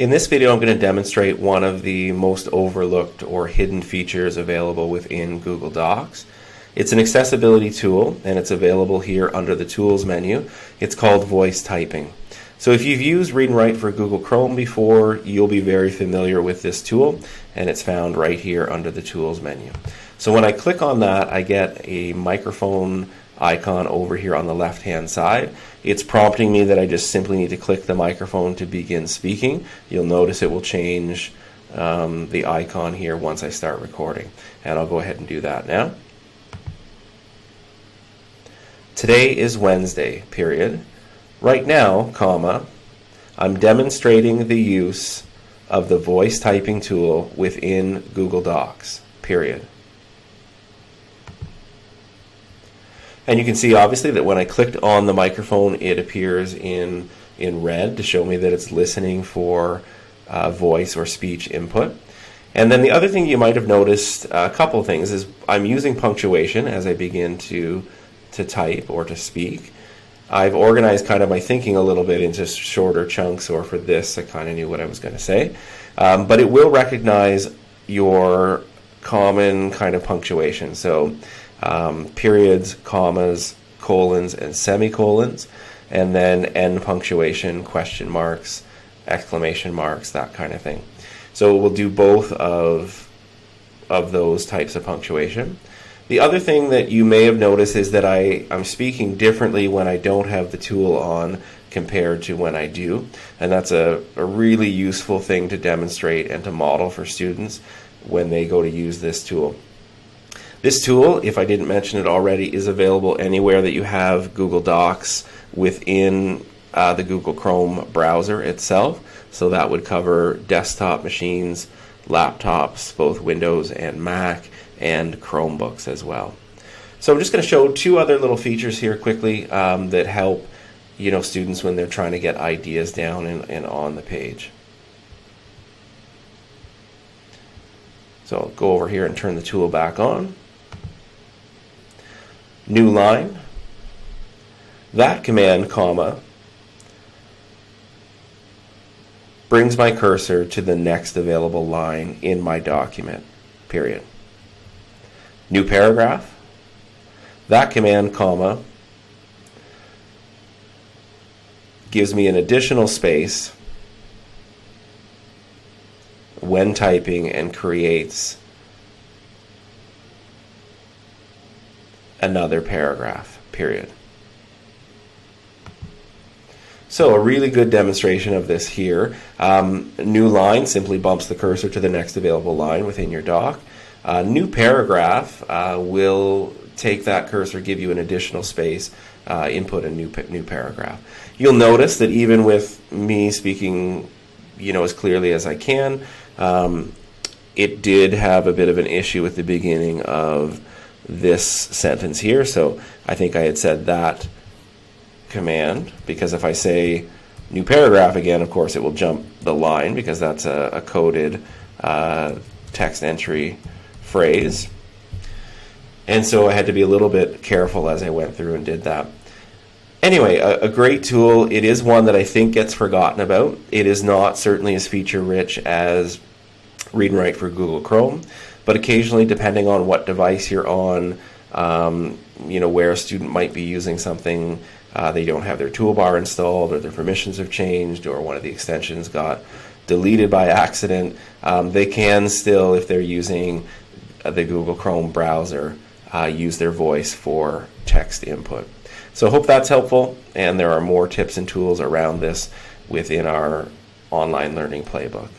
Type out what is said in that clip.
In this video, I'm going to demonstrate one of the most overlooked or hidden features available within Google Docs. It's an accessibility tool, and it's available here under the Tools menu. It's called voice typing. So if you've used Read and Write for Google Chrome before, you'll be very familiar with this tool, and it's found right here under the Tools menu. So when I click on that, I get a microphone icon over here on the left-hand side. It's prompting me that I just simply need to click the microphone to begin speaking. You'll notice it will change the icon here once I start recording, and I'll go ahead and do that now. Today is Wednesday, period. Right now, comma, I'm demonstrating the use of the voice typing tool within Google Docs, period. And you can see obviously that when I clicked on the microphone, it appears in red to show me that it's listening for voice or speech input. And then the other thing you might have noticed, a couple things, is I'm using punctuation as I begin to type or to speak. I've organized kind of my thinking a little bit into shorter chunks, or for this I kind of knew what I was going to say. But it will recognize your common kind of punctuation. So periods, commas, colons, and semicolons, and then end punctuation, question marks, exclamation marks, that kind of thing. So we'll do both of those types of punctuation. The other thing that you may have noticed is that I'm speaking differently when I don't have the tool on compared to when I do, and that's a really useful thing to demonstrate and to model for students when they go to use this tool. This tool, if I didn't mention it already, is available anywhere that you have Google Docs within the Google Chrome browser itself. So that would cover desktop machines, laptops, both Windows and Mac, and Chromebooks as well. So I'm just going to show two other little features here quickly that help students when they're trying to get ideas down and on the page. So I'll go over here and turn the tool back on. New line. That command, comma, brings my cursor to the next available line in my document, period. New paragraph. That command, comma, gives me an additional space when typing and creates another paragraph, period. So a really good demonstration of this here. New line simply bumps the cursor to the next available line within your doc. New paragraph will take that cursor, give you an additional space, input a new paragraph. You'll notice that even with me speaking as clearly as I can, it did have a bit of an issue with the beginning of this sentence here. So I think I had said that command, because if I say new paragraph again, of course it will jump the line because that's a coded text entry phrase. And so I had to be a little bit careful as I went through and did that. Anyway, a great tool. It is one that I think gets forgotten about. It is not certainly as feature rich as Read and Write for Google Chrome, but occasionally, depending on what device you're on, where a student might be using something, they don't have their toolbar installed, or their permissions have changed, or one of the extensions got deleted by accident, they can still, if they're using the Google Chrome browser, use their voice for text input. So I hope that's helpful, and there are more tips and tools around this within our online learning playbook.